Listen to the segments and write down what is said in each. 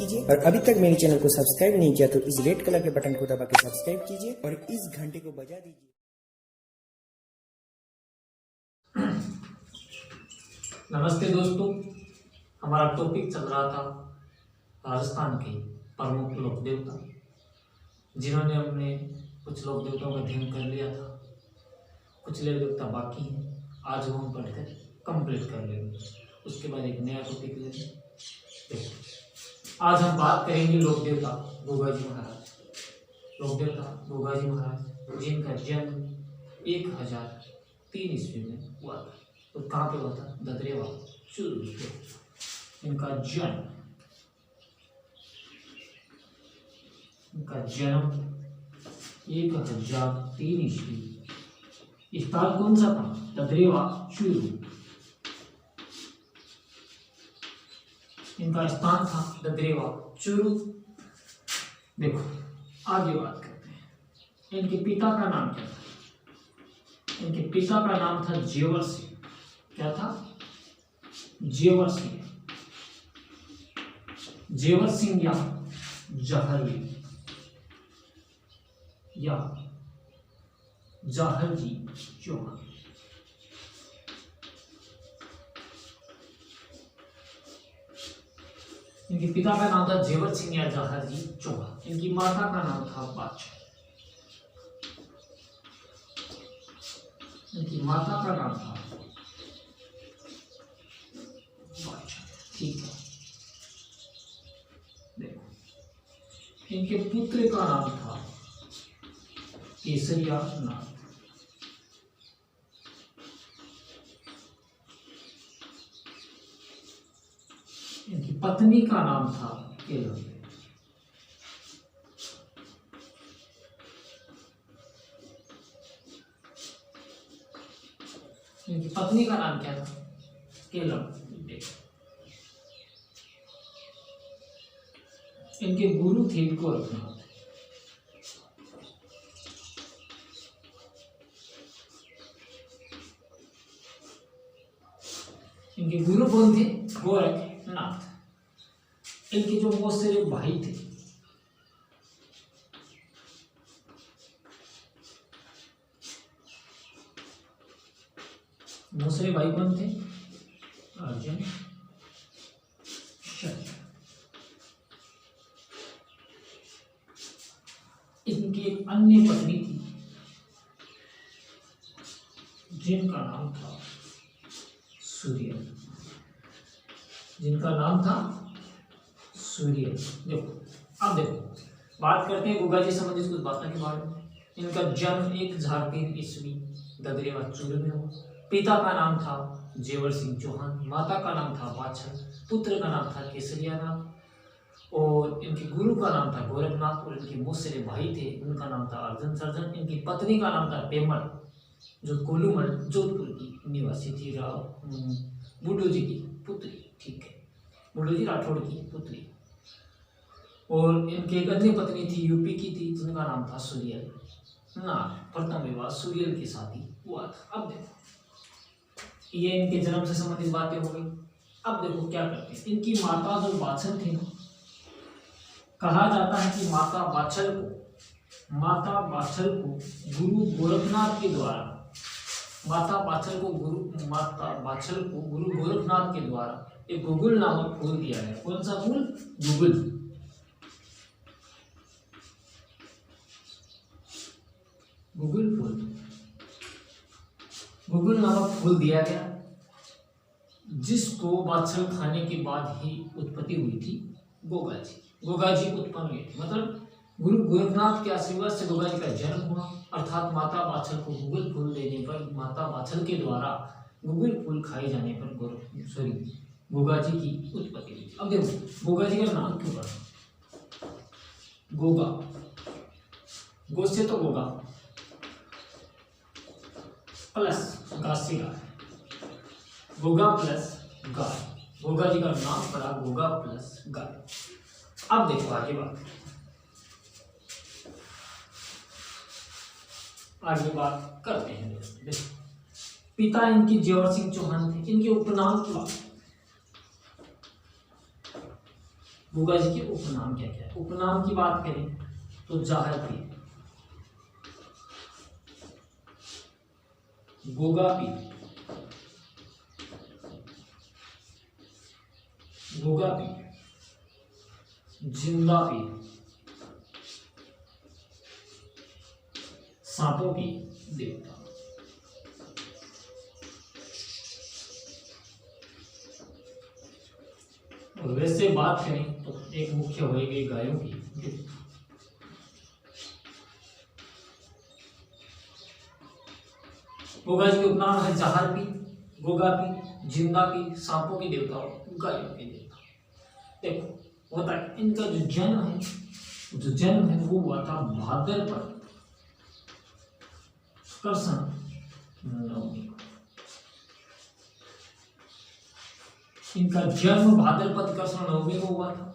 कीजिए और अभी तक मेरे चैनल को सब्सक्राइब नहीं किया तो इस रेड कलर के बटन को दबा के सब्सक्राइब कीजिए और इस घंटे को बजा दीजिए। नमस्ते दोस्तों, हमारा टॉपिक चल रहा था राजस्थान के प्रमुख लोक देवता, जिन्होंने हमने कुछ लोक देवताओं का अध्ययन कर लिया था। कुछ लोक देवता बाकी हैं, आज वो हम पढ़कर कंप्लीट कर लेंगे। उसके बाद एक नया टॉपिक लेंगे। आज हम बात करेंगे लोक देवता गोगाजी महाराज। लोक देवता गोगाजी महाराज, जिनका जन्म 1003 ईस्वी में हुआ था। तो कहाँ पे हुआ था? ददरेवा चूरू पे। इनका जन्म 1003 ईस्वी। स्थल कौन सा था? ददरेवा चूरू। इनका स्थान था ददरेवा चूरू। देखो आगे बात करते हैं। इनके पिता का नाम क्या था? इनके पिता का नाम था जेवर सिंह। क्या था? जेवर सिंह। जेवर सिंह या जहरजी चौहान। इनके पिता का नाम था जेवर सिंह या जहरजी चौहान। इनकी माता का नाम था बादशाह। इनकी माता का नाम था बादशाह। ठीक है, देखो इनके पुत्र का नाम था केसरिया नाथ। इनकी पत्नी का नाम था केलम। इनकी पत्नी का नाम क्या था? केलम। इनके गुरु थे गोरखनाथ। इनके गुरु कौन थे? गोरखनाथ। इनके जो मौसेरे भाई थे, मौसेरे भाई कौन थे? अर्जुन, शल्य। इनकी एक अन्य पत्नी थी जिनका नाम था सूर्य। देखो अब देखो बात करते हैं गोगाजी संबंधित कुछ बातों के बारे में। इनका जन्म 1003 ईस्वी ददरेवा चूरू में हुआ। पिता का नाम था जेवर सिंह चौहान, माता का नाम था बादशाह, पुत्र का नाम था केसरिया नाथ और इनके गुरु का नाम था गोरखनाथ और इनके मौसेरे भाई थे, उनका नाम था अर्जुन सर्जन। इनकी पत्नी का नाम था पेमल, जो कोलूमल जोधपुर की निवासी थी। बुड्ढू जी की पुत्री। ठीक है, बुड्ढू जी राठौड़ की पुत्री। और इनके एक अन्य पत्नी थी, यूपी की थी, जिनका नाम था सूर्यल नाथ। प्रथम विवाह सूर्यल के साथ ही हुआ था। अब देखो ये इनके जन्म से संबंधित बातें हो गई। अब देखो क्या करते हैं। इनकी माता जो बाछल थी ना, कहा जाता है कि माता बाछल को गुरु गोरखनाथ के द्वारा गुरु गोरखनाथ के द्वारा एक गुगुल नामक फूल दिया गया। कौन सा फूल? गुगुल नामक फूल दिया गया, जिसको बाछल खाने के बाद ही उत्पत्ति हुई थी गोगाजी उत्पन्न हुई थी। मतलब गुरु गोरखनाथ के आशीर्वाद से गोगाजी का जन्म हुआ। अर्थात माता बाछल को गुगुल फूल देने पर, माता बाछल के द्वारा गुगुल फूल खाए जाने पर गोगाजी की उत्पत्ति हुई। अब देखो गोगाजी का नाम क्यों पड़ा? गोगा, गो से तो गोगा प्लस गासी गाय, गोगा प्लस गाय। गोगा जी का नाम पड़ा गोगा प्लस गाय। अब देखो आगे बात करते हैं। देखो पिता इनकी जेवर सिंह चौहान थे। इनके उपनाम की बात, गोगा जी के उपनाम क्या क्या है। उपनाम की बात करें तो जाहर पीर, गोगा पीर, गोगा पीर, जिंदा पीर, सांपों की देवता। और वैसे बात करें तो एक मुख्य होगी गायों की देवता। गोगा जी के उपनाम है जाहर पीर, गोगा पीर, जिंदा पीर, सांपों के देवता और गायों के देवता। देखो होता है इनका जो जन्म है वो हुआ था भाद्रपद कृष्ण नवमी को। इनका जन्म भाद्रपद कृष्ण नवमी को हुआ था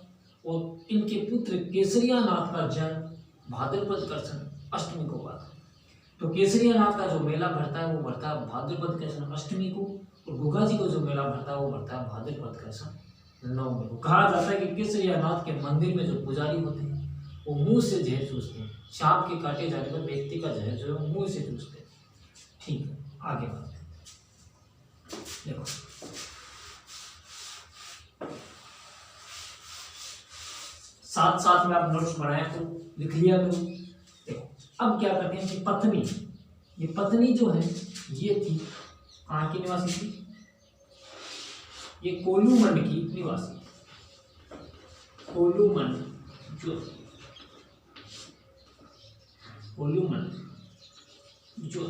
और इनके पुत्र केसरिया नाथ का जन्म भाद्रपद कृष्ण अष्टमी को हुआ था। तो केसरिया नाथ का जो मेला भरता है वो भरता है भाद्रपद कृष्ण अष्टमी को, और गोगा जी को जो मेला भरता है वो भरता है भाद्रपद कृष्ण नवमी को। कहा जाता है कि केसरिया नाथ के मंदिर में जो पुजारी होते हैं वो मुंह से जहर चूसते हैं, सांप के काटे जाने पर व्यक्ति का जहर जो है मुंह से चूसते हैं। ठीक है, आगे बात देखो। साथ साथ में आप नोट्स बनाए तो लिख लिया करो। देखो अब क्या करते हैं कि पत्नी, ये पत्नी जो है ये थी कहाँ की निवासी थी, ये कोलूमंड की निवासी थी। कोलूमंड जो कोलूमंड जो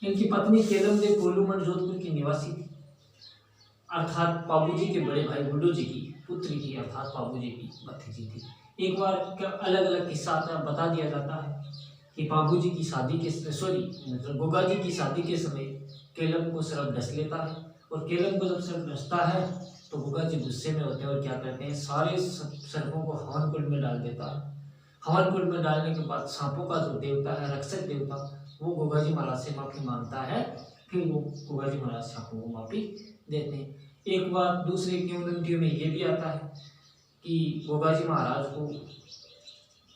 इनकी पत्नी केलमदेव कोलूमंड जोधपुर की निवासी थी, अर्थात पाबूजी के बड़े भाई बुड्ढू जी की पुत्री थी, अर्थात पाबूजी की भतीजी थी। एक बार का अलग अलग किस्सा बता दिया जाता है कि पाबूजी की शादी के मतलब गोगा जी की शादी के समय केलम को सर्प डस लेता है, और केलम को जब सर्प डसता है तो गोगा जी गुस्से में होते हैं और क्या करते हैं, सारे सर्पों को हवन कुंड में डाल देता है। हवन कुंड में डालने के बाद सांपों का जो देवता है, रक्षक देवता, वो गोगा जी महाराज से माफी मांगता है, फिर वो गोगा जी महाराज सांपों को माफी देते हैं। एक बार दूसरे किंवदंतियों में ये भी आता है कि गोगा जी महाराज को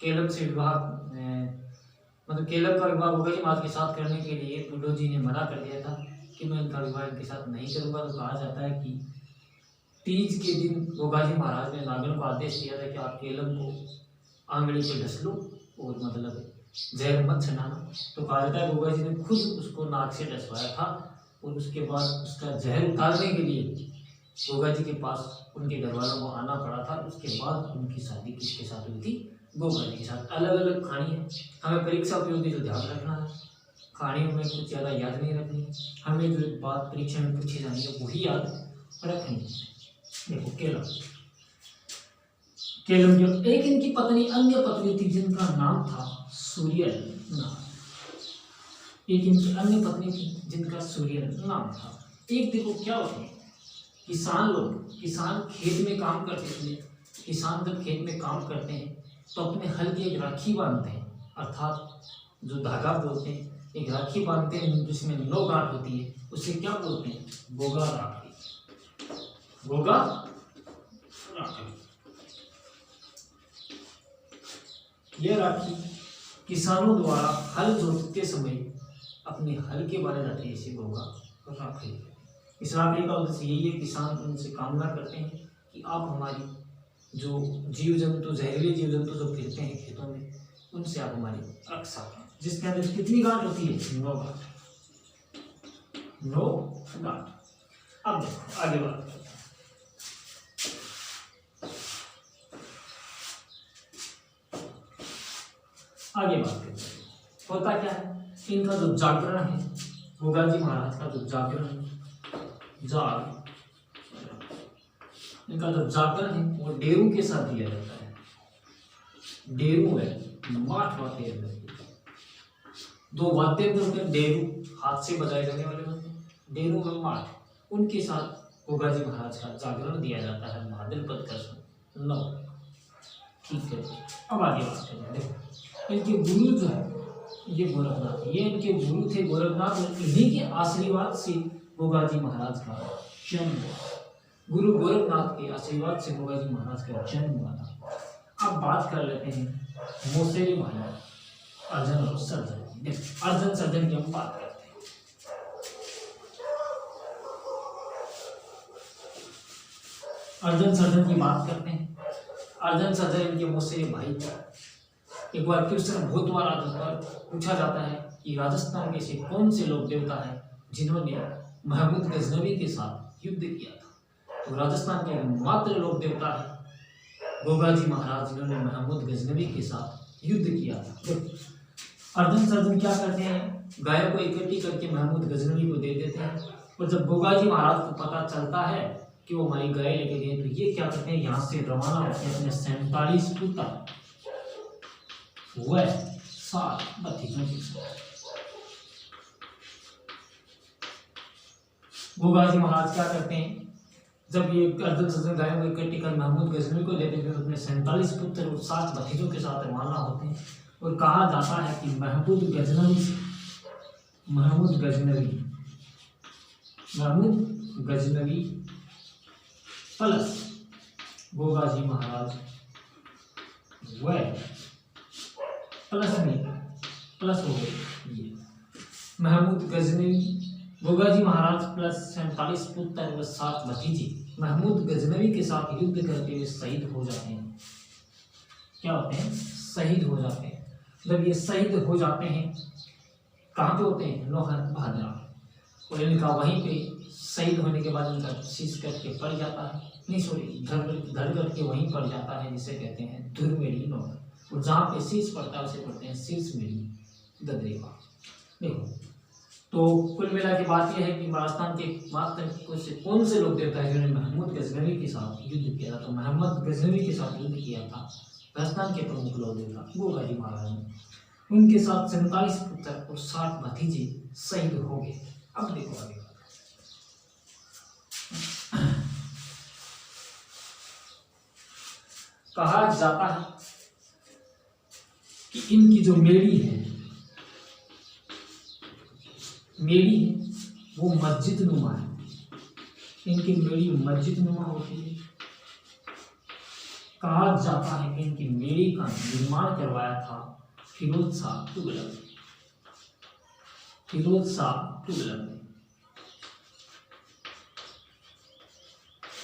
केलम से विवाह मतलब केलम का विवाह गोगा जी महाराज के साथ करने के लिए बुड्ढो जी ने मना कर दिया था कि मैं इनका विवाह इनके साथ नहीं करूँगा। तो कहा जाता है कि तीज के दिन गोगा जी महाराज ने नागन को आदेश दिया था कि आप केलम को आंगड़ी पे ढस लो और मतलब जहर मत छनाना। तो कहा जाता है गोगा जी ने खुद उसको नाक से डसवाया था, और उसके बाद उसका जहर उतारने के लिए गोगा जी के पास उनके घर वालों को आना पड़ा था। उसके बाद उनकी शादी किसके साथ हुई थी, गोगा जी के साथ। अलग अलग कहानी है, हमें परीक्षा उपयोगी जो ध्यान रखना है, कहानियों में कुछ ज़्यादा याद नहीं रखनी, हमें जो बात परीक्षा में पूछी जानी है वही याद रखनी है। देखो केलम की एक इनकी पत्नी अन्य पत्नी थी जिनका नाम था सूर्य नाम। एक इनकी अन्य पत्नी थी जिनका सूर्य नाम था। एक देखो क्या होता है, किसान खेत में काम करते थे। किसान जब खेत में काम करते हैं तो अपने हल की एक राखी बांधते हैं, अर्थात जो धागा बोलते हैं, एक राखी बांधते हैं जिसमें 9 गांठ होती है, उसे क्या बोलते हैं, गोगा राखी। गोगा राखी, यह राखी किसानों द्वारा हल जोतते समय अपने हल के बारे में रखी इसे गोगा राखी। इस राखी का उद्देश्य यही है, किसान उनसे कामना करते हैं कि आप हमारी जो जीव जंतु, जहरीले जीव जंतु जो फिरते हैं खेतों में, उनसे आप हमारी रक्षा करें। जिसके अंदर कितनी गांठ होती है, 9 गांठ। 9 गांठ। अब देखो आगे बात करते हैं। आगे बात करते हैं होता क्या है, इनका जो जागरण है, गोगा जी महाराज का जो जागरण है, इनका जो जागरण है वो डेरू के साथ दिया जाता है। डेरू है, माठ वाद्य यंत्र, 2 वाद्य यंत्र होते हैं, डेरू हाथ से बजाए जाने वाले होते हैं, डेरू और माठ, उनके साथ गोगा जी महाराज का जागरण दिया जाता है भाद्रपद कृष्ण 9। ठीक है, अब आगे बात करते हैं। देखो इनके गुरु जो है ये गोरखनाथ, ये इनके गुरु थे गोरखनाथ, और इन्हीं के आशीर्वाद से गोगा जी महाराज का जन्म हुआ। गुरु गोरखनाथ के आशीर्वाद से गोगा जी महाराज का जन्म हुआ था। अब बात कर लेते हैं मौसेरे भाई अर्जन और सर्जन। अर्जन सर्जन की हम बात करते हैं। अर्जन सर्जन की बात करते हैं। अर्जन सर्जन इनके मौसेरे भाई थे। एक बार कृष्ण भूतवाला पर पूछा जाता है कि राजस्थान के से कौन से लोक देवता है जिन्होंने महमूद गजनवी के साथ युद्ध किया था। तो राजस्थान के मात्र लोक देवता है गोगा जी महाराज जिन्होंने महमूद गजनवी के साथ युद्ध किया था। अर्जन सर्जन क्या करते हैं, गायों को इकट्ठी करके महमूद गजनवी को दे देते हैं। और जब गोगा जी महाराज को पता चलता है कि वो हमारी गाय लेके गए, तो ये क्या करते हैं, यहाँ से रवाना होते हैं अपने 47 पुत्र वह 7 भतीजों के साथ। गोगा जी महाराज क्या करते हैं, जब ये अर्जन सर्जन गायों को इकट्ठी कर महमूद गजनवी को देते हैं, अपने 47 पुत्र और 7 भतीजों के साथ रवाना होते हैं। और कहा जाता है कि महमूद गजनवी प्लस गोगा जी महाराज व प्लस हो गए ये महमूद गजनवी गोगा जी महाराज प्लस 47 पुत्र व 7 भतीजे महमूद गजनवी के साथ युद्ध करते हुए शहीद हो जाते हैं। क्या होते हैं, शहीद हो जाते हैं। जब ये शहीद हो जाते हैं, कहाँ पे होते हैं, लोहर भादरा। और इनका वहीं पे शहीद होने के बाद इनका शीश कट के पड़ जाता है, नहीं सॉरी धड़ कट के वहीं पड़ जाता है, जिसे कहते हैं धुरमेड़ी लोहर। और जहाँ पे शीश पड़ता है उसे कहते हैं शीश मेरी ददरेवा। देखो, तो कुल मिला के बात यह है कि राजस्थान के मात्र कौन से लोग देवता है जिन्होंने महमूद गजनवी के साथ युद्ध किया था। तो मोहम्मद गजनवी के साथ युद्ध किया था राजस्थान के प्रमुख लोग देवता गोगा जी महाराज ने। उनके साथ 47 पुत्र और 60 भतीजे शहीद हो गए। अब देखो आगे कहा जाता है कि इनकी जो मेड़ी है वो मस्जिद नुमा है। इनकी मेड़ी मस्जिद नुमा होती है। कहा जाता है कि इनकी मेड़ी का निर्माण करवाया था फिरोज शाह तुगलक ने।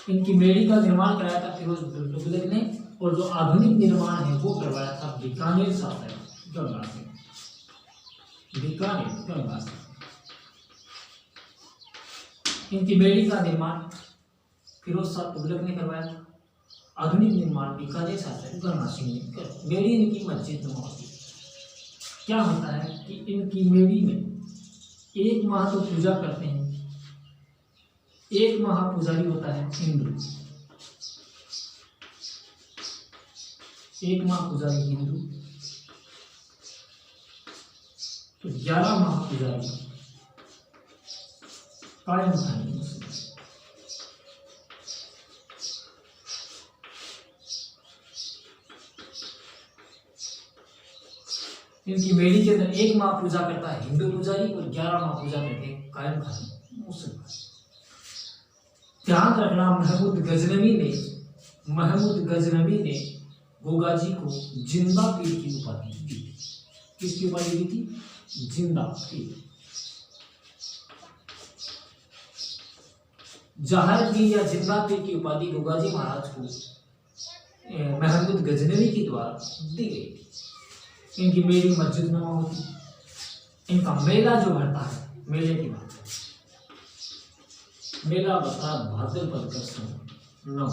इनकी मेड़ी का निर्माण कराया था फिरोज तुगलक ने। और जो आधुनिक निर्माण है वो करवाया था बीकानेर शासक गंगा सिंह। इनकी मेड़ी का निर्माण फिरोज शाह तुगलक ने करवाया था। आधुनिक निर्माण बीकानेर शासक गंगा सिंह ने कर। मेड़ी इनकी मस्जिद नुमा होती है। क्या होता है कि इनकी मेड़ी में 1 माह तो पूजा करते हैं। 1 माह पुजारी होता है हिंदू, 1 माह पुजारी हिंदू, तो 11 माह पुजारी कायम खानी मुस्लिम। इनकी मेड़ी के अंदर 1 माह पूजा करता है हिंदू पुजारी और 11 माह पूजा करते हैं कायम खानी मुस्लिम। ध्यान रखना, महमूद गजनवी ने गोगा जी को जिंदा पीर की उपाधि दी। किसकी उपाधि दी थी? जिंदा पीर। जाहिर पीर या जिंदा पीर की उपाधि गोगा जी महाराज को महमूद गजनवी के द्वारा दी गई। इनकी मेरी मस्जिद नुमा होती। इनका मेला जो भरता है, मेले की बात है, मेला बता भाद्रपद कृष्ण 9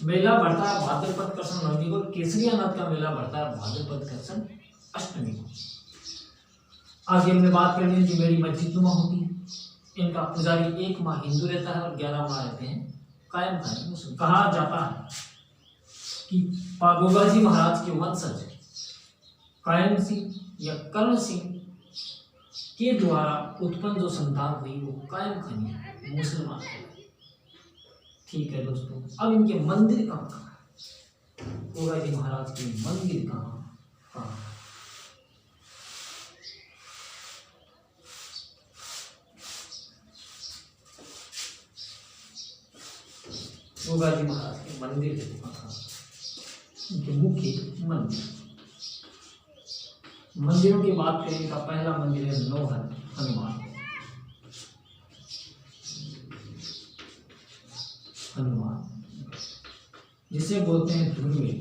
मेला बढ़ता है भाद्रपद कृष्ण 9 को। केसरियानाथ का मेला बढ़ता है भाद्रपद कृष्ण 8 को। आगे हमने बात करनी है कि मेरी मस्जिद नुमा होती है। इनका पुजारी 1 माह हिंदू रहता है और 11 माह रहते हैं कायम खानी मुस्लिम। कहा जाता है कि गोगा जी महाराज के वंशज कायम सिंह या कर्ण सिंह के द्वारा उत्पन्न जो संतान हुई वो कायम खानी मुसलमान है। ठीक है दोस्तों, अब इनके मंदिर कहाँ है? गोगा जी महाराज के मंदिर कहाँ है? गोगा जी महाराज के मंदिर है वहाँ, उनके मुख्य मंदिर। मंदिरों की बात करें, का पहला मंदिर है नौहर हनुमान। जिसे बोलते हैं धुरमेड़ी।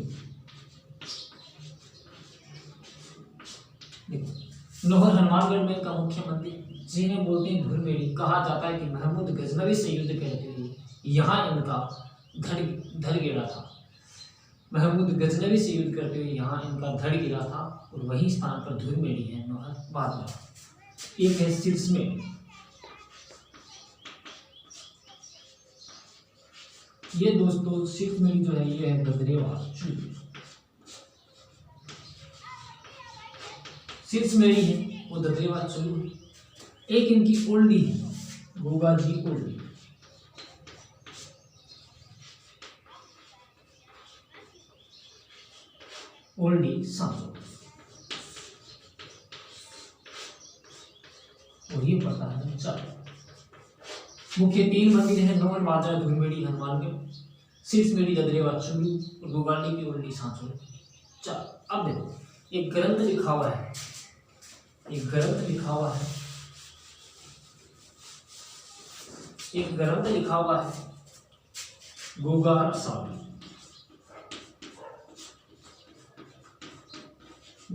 नौहर हनुमानगढ़ में का मुख्य मंदिर, जिन्हें बोलते हैं धुरमेड़ी। कहा जाता है कि महमूद गजनवी से युद्ध करते हुए यहाँ इनका धड़ गिरा था। महमूद गजनवी से युद्ध करते हुए यहाँ इनका धड़ गिरा था और वही स्थान पर धुरमेड़ी है नौहर बाद में। एक है सिरसमेड़ी। ये दोस्तों सिरसमेड़ी जो है ये है ददरेवार चूरू। सिरसमेड़ी है वो ददरेवार चूरू। एक इनकी ओल्डी है गोगा जी ओल्डी। ओल्डी सांसो और ये पता है चलो। मुख्य 3 मंदिर है नौहर बाजरा धुरमेड़ी हनुमानगढ़, सिरसमेड़ी ददरेवार चूरू और गोगाली की ओल्डी सांसो। चलो अब देखो एक ग्रंथ लिखा हुआ है, एक ग्रंथ लिखा हुआ है, एक ग्रंथ लिखा हुआ है गोगा रसावली।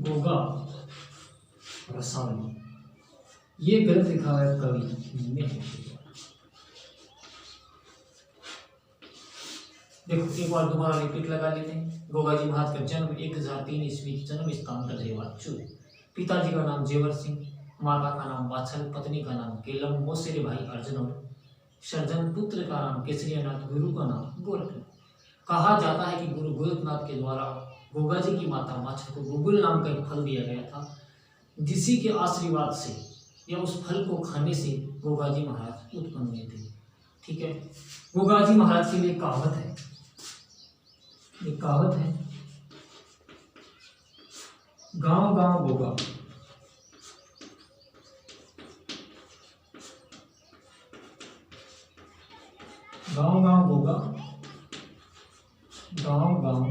गोगा रसावली ये ग्रंथ लिखा हुआ है कवि मेहर। देखो एक बार दोबारा रिपीट लगा लेते हैं। गोगा जी महाराज का जन्म 1003 ईस्वी, जन्म स्थान ददरेवार चूरू। पिताजी का नाम जेवर सिंह, माता का नाम वात्सल, पत्नी का नाम केलम, मौसेरे भाई अर्जुन और सर्जन, पुत्र का नाम केसरियानाथ, गुरु का नाम गोरखनाथ। कहा जाता है कि गुरु गोरखनाथ के द्वारा गोगा जी की माता माछा को गुगुल नाम का एक फल दिया गया था, जिसी के आशीर्वाद से या उस फल को खाने से गोगा जी महाराज उत्पन्न हुए थे। ठीक है, गोगा जी महाराज के लिए कहावत है, ये कहावत है गांव गांव गोगा, गांव गांव गोगा, गांव गांव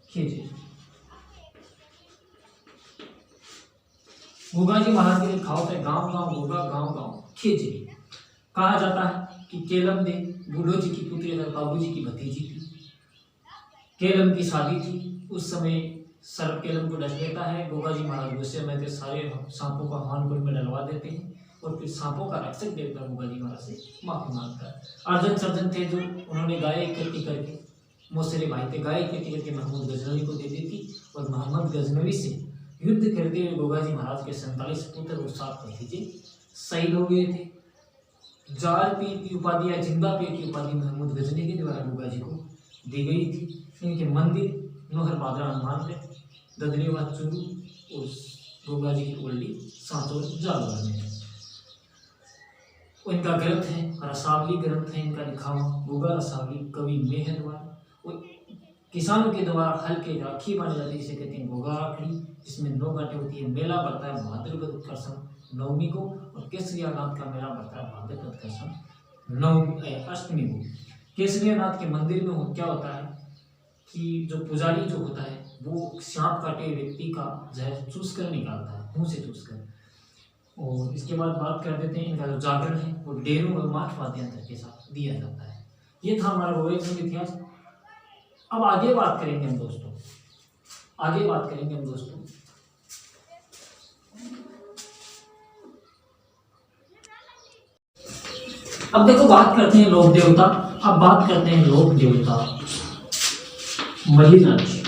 खेजे। गोगा जी महाराज के लिए कहावत है गांव गांव गोगा, गांव गांव खेजे। कहा जाता है कि केलम ने बूढ़ो जी की पुत्री अगर बाबू जी की भतीजी थी। केलम की शादी थी, उस समय सर्प केलम को डस लेता है। गोगा जी महाराज गुस्से में थे, सारे सांपों को हवनकुंड में डलवा देते हैं और फिर सांपों का रक्षक देवता गोगा जी महाराज से माफी मांगता है। अर्जन सर्जन थे जो उन्होंने गाय इकट्ठी करके, मौसेरे भाई थे, गाय इकट्ठी करके महमूद गजनवी को दे दी थी और मोहम्मद गजनवी से युद्ध करते हुए गोगा जी महाराज के 47 पुत्र और 7 भतीजे शहीद हो गए थे। जार पीर की उपाधि या जिंदा पीर की उपाधि महमूद गजनी के द्वारा गोगा जी को दी गई थी। इनके मंदिर नौहर बाजरा हनुमानगढ़, ददरेवार चूरू और गोगा जी की ओल्डी सांसोर जालौर में है। इनका ग्रंथ है रसावली ग्रंथ है इनका लिखा हुआ। गोगा रसावली कवि मेहर द्वारा किसानों के द्वारा हल के राखी बांधी जाती है, जिसे कहते हैं गोगा राखड़ी, जिसमें 9 घाटे होती है। मेला बढ़ता है भाद्रपद कृष्ण नवमी को और केसरियानाथ का मेला बढ़ता है भाद्रपद कृष्ण अष्टमी को। केसरियानाथ के मंदिर में क्या होता है कि जो पुजारी जो होता है वो सांप काटे व्यक्ति का जहर चूस कर निकालता है, मुंह से चूस कर। और इसके बाद बात कर देते हैं इनका जो जागरण है वो डेरों और माठ वाद्यंत्र के साथ दिया जाता है। ये था हमारा गोगा इतिहास। अब आगे बात करेंगे हम दोस्तों, आगे बात करेंगे हम दोस्तों अब देखो बात करते हैं लोक देवता। अब बात करते हैं लोक देवता मलिनाथ जी।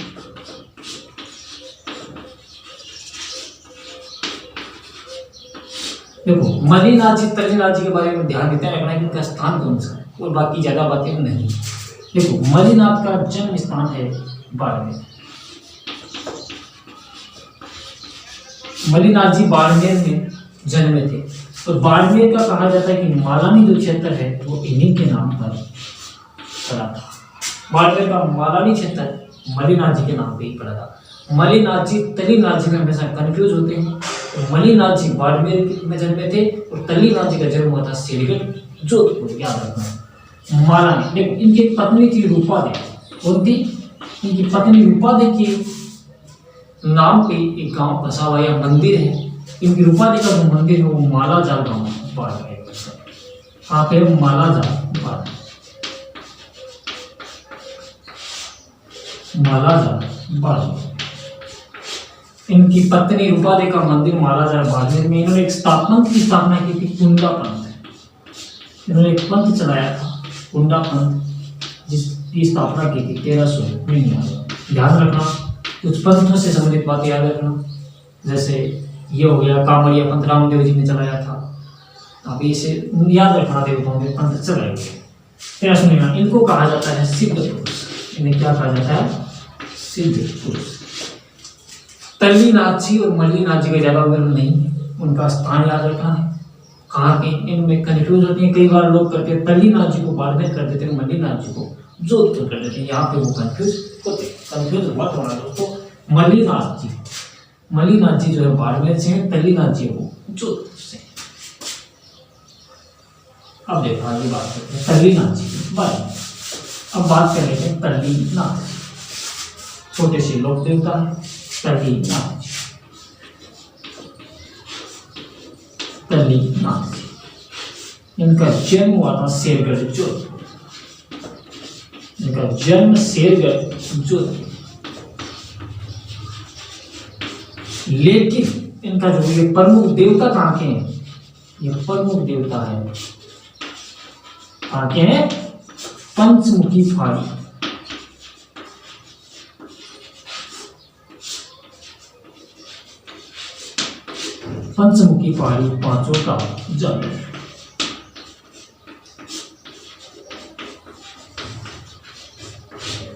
देखो मलिनाथ जी तलिनाथ जी के बारे में ध्यान देते हैं रखना कि इनका स्थान कौन सा है और बाकी ज्यादा बातें नहीं। देखो मलिनाथ का जन्म स्थान है बाड़मेर। मलिनाथ जी बाड़मेर में जन्मे थे और बाड़मेर का कहा जाता है कि मालानी जो क्षेत्र है वो इन्हीं के नाम पर पड़ा था। बाड़मेर का मालानी क्षेत्र मलिनाथ जी के नाम पे ही पड़ा था। मलिनाथ जी तलिनाथ जी में हमेशा कंफ्यूज होते हैं। तो मलिनाथ जी बाड़मेर में जन्मे थे और तलिनाथ जी का जन्म हुआ था सिरगढ़ जोधपुर, याद रखना। माला ने, देखो इनकी पत्नी थी रूपा देवी, कौन थी? इनकी पत्नी रूपा देवी के नाम पे एक गांव बसा हुआ या मंदिर है। इनकी रूपा देवी का जो मंदिर है वो मालाजाल गांव बाढ़ है। कहाँ पे? मालाजाल बाढ़, मालाजाल बाढ़। इनकी पत्नी रूपा देवी का मंदिर मालाजाल बाड़मेर में इन्होंने एक पंथ की स्थापना की थी, कुंडा पंथ। इन्होंने एक पंथ चलाया था, कुंडा पंथ, जिसकी स्थापना की थी 1399। ध्यान रखना, कुछ पंथों से संबंधित बातें याद रखना। जैसे ये हो गया कांवड़िया पंथ, रामदेव जी ने चलाया था। अभी इसे याद रखना, देवताओं में पंथ चलाए गए। 1399। इनको कहा जाता है सिद्ध पुरुष। इन्हें क्या कहा जाता है? सिद्ध पुरुष। तल्लीनाथ जी और मल्लीनाथ जी का ज्यादा विवरण नहीं है, उनका स्थान याद रखना है। कहाँ के? इनमें कंफ्यूज होते हैं, कई बार लोग करते हैं तल्लीनाथ जी को बाड़मेर कर देते हैं, मल्लीनाथ जी को जोधपुर कर देते हैं। यहाँ पे वो कंफ्यूज होते, कंफ्यूज मत होना दोस्तों। मल्लीनाथ जी जो है बाड़मेर से हैं, तल्लीनाथ जी वो जोधपुर से। अब देखो आगे बात करते हैं तल्लीनाथ जी बाड़मेर। अब बात कर लेते हैं तल्लीनाथ, छोटे से लोक देवता है तल्लीनाथ जी। तल्लीनाथ जी, इनका जन्म हुआ था शेरगढ़ जोधपुर। इनका जन्म शेरगढ़ जोधपुर, लेकिन इनका जो ये प्रमुख देवता कहाँ के हैं? ये प्रमुख देवता है कहाँ के हैं? पंचमुखी फाड़ी। पंचमुखी पहाड़ी, पांचों का जल।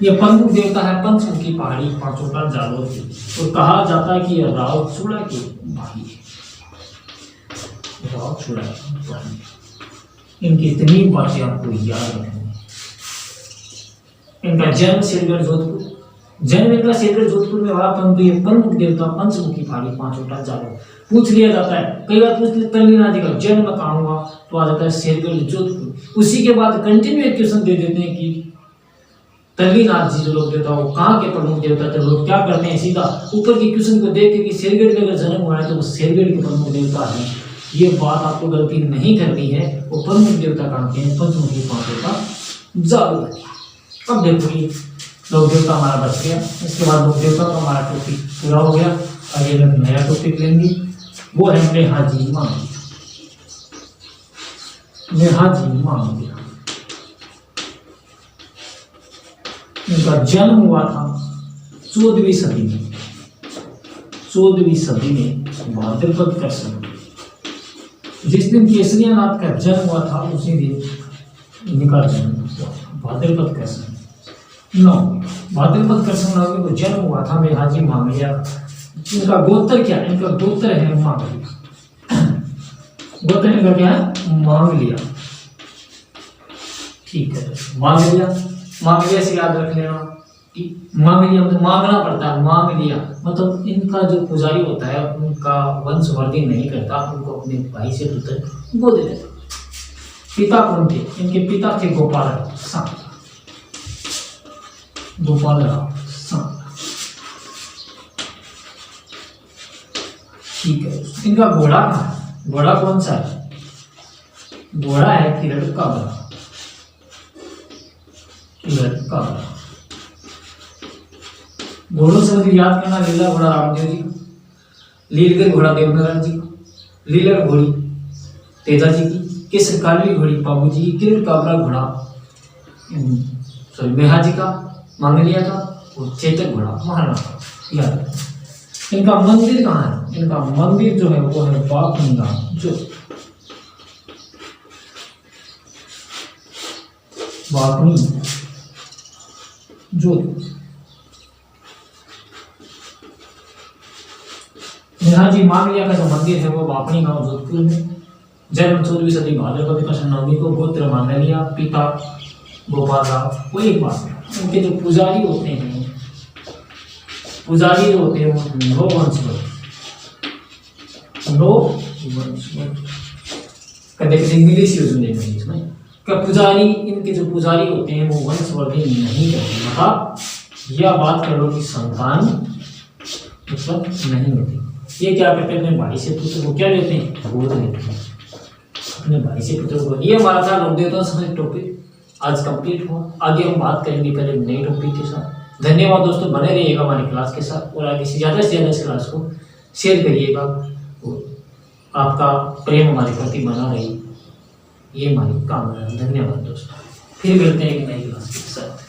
यह प्रमुख देवता है पंचमुखी पहाड़ी, पांचों का जालोर। और कहा जाता है कि यह राव चूड़ा के भाई है, राव चूड़ा के भाई। इनकी इतनी बातें आपको याद रखनी। इनका जन्म शेरगढ़ जोधपुर, जन्म इनका शेरगढ़ जोधपुर में हुआ, परंतु ये प्रमुख देवता पंचमुखी पहाड़ी, पांचों का जालोर। पूछ लिया जाता है, कई बार पूछ लिया तल्लीनाथ जी का जन्म कहाँ हुआ, तो आ जाता है शेरगढ़ जोधपुर। उसी के बाद कंटिन्यू एक क्वेश्चन दे देते हैं कि तल्लीनाथ जी जो लोग देवता वो कहाँ के प्रमुख देवता थे। लोग क्या करते हैं, सीधा ऊपर के क्वेश्चन को देख के कि शेरगढ़ में अगर जन्म हुआ है तो वो शेरगढ़ के प्रमुख देवता है। ये बात आपको गलती नहीं करनी है। वो प्रमुख देवता कहाँ के हैं? पंचमुखी पांचों का जालोर। अब देखो ये लोक देवता हमारा बच गया। इसके बाद लोक देवता का हमारा टॉपिक पूरा हो गया। आगे हम नया टॉपिक लेंगे, वो है मेहाजी मांगलिया। मेहाजी मांगलिया, इनका जन्म हुआ था 14वीं सदी में। 14वीं सदी में भाद्रपद कृष्ण, जिस दिन केसरियानाथ का जन्म हुआ था उसी दिन इनका जन्म हुआ था। भाद्रपद कृष्ण 9, भाद्रपद कृष्ण 9 को जन्म हुआ था मेहाजी मांगलिया। इनका गोत्र क्या है? इनका गोत्र है मांगलिया। गोत्र इनका क्या है? मांगलिया। ठीक है, मांगलिया। मांगलिया से याद रख लेना कि मांगलिया मतलब मांगना पड़ता है। मांगलिया मतलब इनका जो पुजारी होता है उनका वंशवर्धन नहीं करता, उनको अपने भाई से पुत्र गोद देता। पिता कौन थे? इनके पिता थे गोपाल राव सांवला। गोपाल राव सांवला, ठीक है। इनका घोड़ा कहाँ है? घोड़ा कौन सा है? घोड़ा है किरण काबरा। घोड़ों से मुझे याद करना, लीला घोड़ा रामदेव जी का, लीलगर घोड़ा देवनारायण जी का, लीलर घोड़ी तेजा जी की, केसर कालवी घोड़ी बाबू जी की, किरण काबरा घोड़ा सॉरी मेहाजी का, मांगलिया का, और चेतक घोड़ा महाराणा का। याद, इनका मंदिर कहाँ है? इनका मंदिर जो है वो है बापनी गांव जो बापनी जोधपुर। मेहाजी मांगलिया का जो मंदिर है वो बापनी गांव जोधपुर में। जन्म 14वीं सदी भाद्रपद कृष्ण 9 को। गोत्र मांगलिया, पिता गोपाल राव। वो एक बात है, उनके जो पुजारी होते हैं, पुजारी जो होते हैं वो नो वंश। कभी कभी इंग्लिश यूज में लेंगे इसमें क्या पुजारी, इनके जो पुजारी होते हैं वो वंशवर्धन नहीं करते, मतलब यह बात कर लो कि संतान मतलब नहीं होती। ये क्या करते हैं, अपने भाई से पुत्र को क्या लेते हैं, गोद लेते हैं, अपने भाई से पुत्र को। ये हमारा था लोक देवता समय टॉपिक आज कंप्लीट हुआ। आगे हम बात करेंगे पहले नए टॉपिक के साथ। धन्यवाद दोस्तों, बने रहिएगा हमारी क्लास के साथ और आगे से ज़्यादा इस क्लास को शेयर करिएगा और आपका प्रेम हमारे प्रति बना रही, ये हमारी कामना है। धन्यवाद दोस्तों, फिर मिलते हैं एक नई क्लास के साथ।